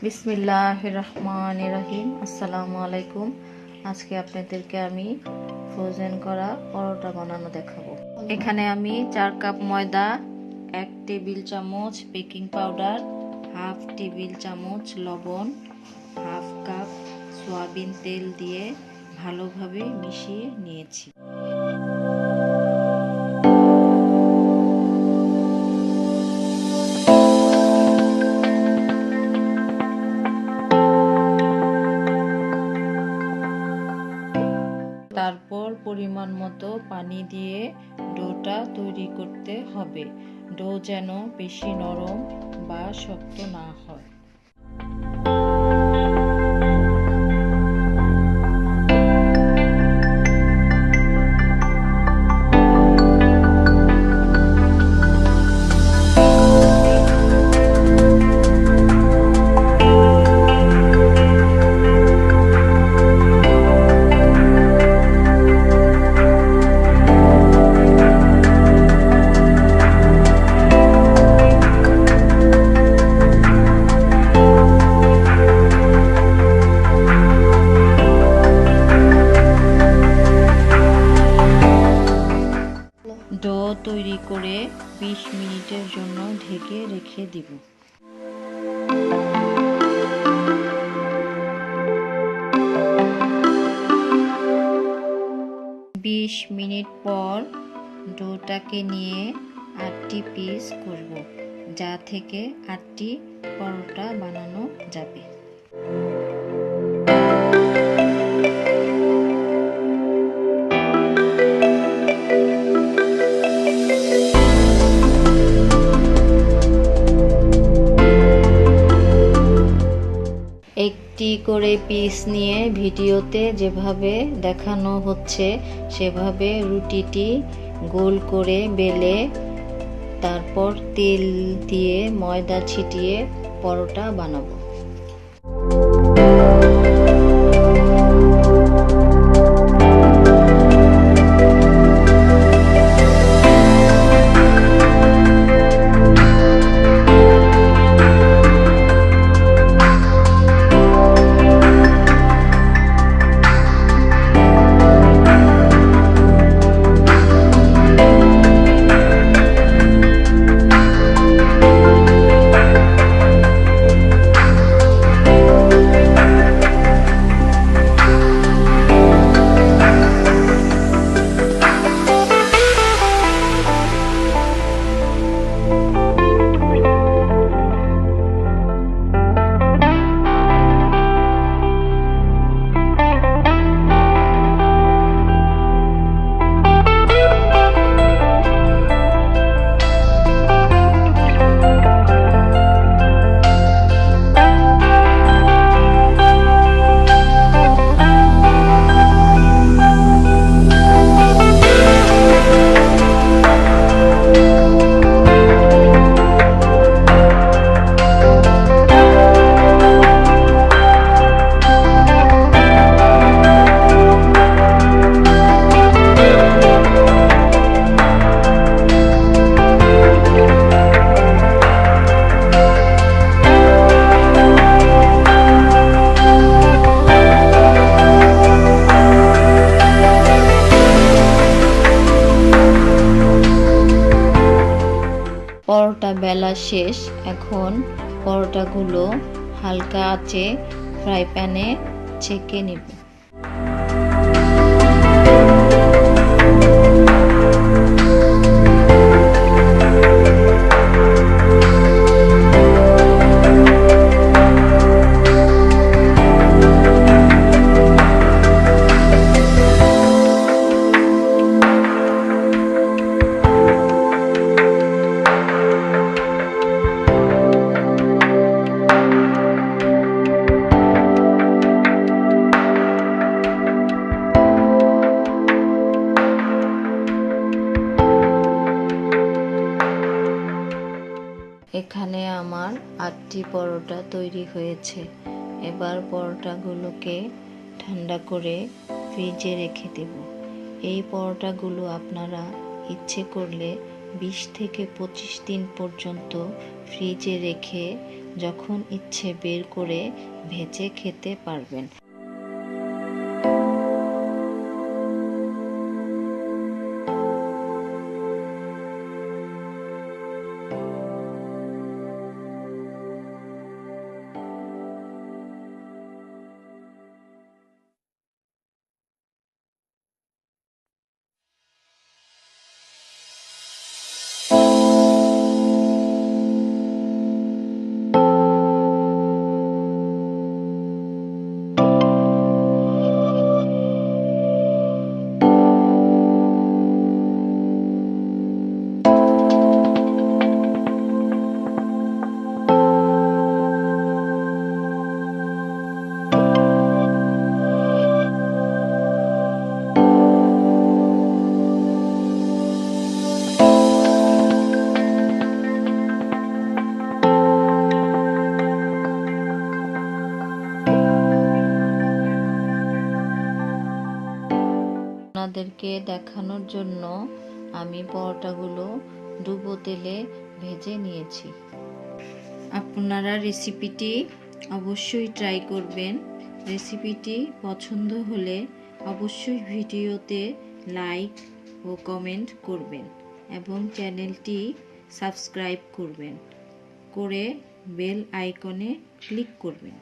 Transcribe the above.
বিসমিল্লাহির রহমানির রহিম। আসসালামু আলাইকুম। আজকে আপনাদেরকে আমি ফ্রোজেন করা পরোটা বানানো দেখাবো। এখানে আমি 4 কাপ ময়দা, 1 টেবিল চামচ বেকিং পাউডার, হাফ টেবিল চামচ লবণ, হাফ কাপ সয়াবিন তেল দিয়ে ভালোভাবে মিশিয়ে নিয়েছি। তারপর পরিমাণ মতো পানি দিয়ে ডোটা তৈরি করতে হবে। ডো যেন বেশি নরম বা শক্ত না হয়। ডো তৈরি করে 20 মিনিটের জন্য ঢেকে রেখে দিব। 20 মিনিট পর ডোটাকে নিয়ে 8টি পিস করব, যা থেকে 8টি পরোটা বানানো যাবে। একটি করে পিস নিয়ে ভিডিওতে যেভাবে দেখানো হচ্ছে সেভাবে রুটিটি গোল করে বেলে তারপর তেল দিয়ে ময়দা ছিটিয়ে পরোটা বানাবো। পরোটা বেলা শেষ। এখন পরোটাগুলো হালকা আঁচে ফ্রাই প্যানে ছেঁকে নিব। এখানে আমার 8টি পরোটা তৈরি হয়েছে। এবার পরোটাগুলোকে ঠান্ডা করে ফ্রিজে রেখে দেব। এই পরোটাগুলো আপনারা ইচ্ছে করলে 20 থেকে 25 দিন পর্যন্ত ফ্রিজে রেখে যখন ইচ্ছে বের করে ভেজে খেতে পারবেন। আপনাদেরকে দেখানোর জন্য আমি পরোটাগুলো ডুবো তেলে ভেজে নিয়েছি। আপনারা রেসিপিটি অবশ্যই ট্রাই করবেন। রেসিপিটি পছন্দ হলে অবশ্যই ভিডিওতে লাইক ও কমেন্ট করবেন এবং চ্যানেলটি সাবস্ক্রাইব করবেন করে বেল আইকনে ক্লিক করবেন।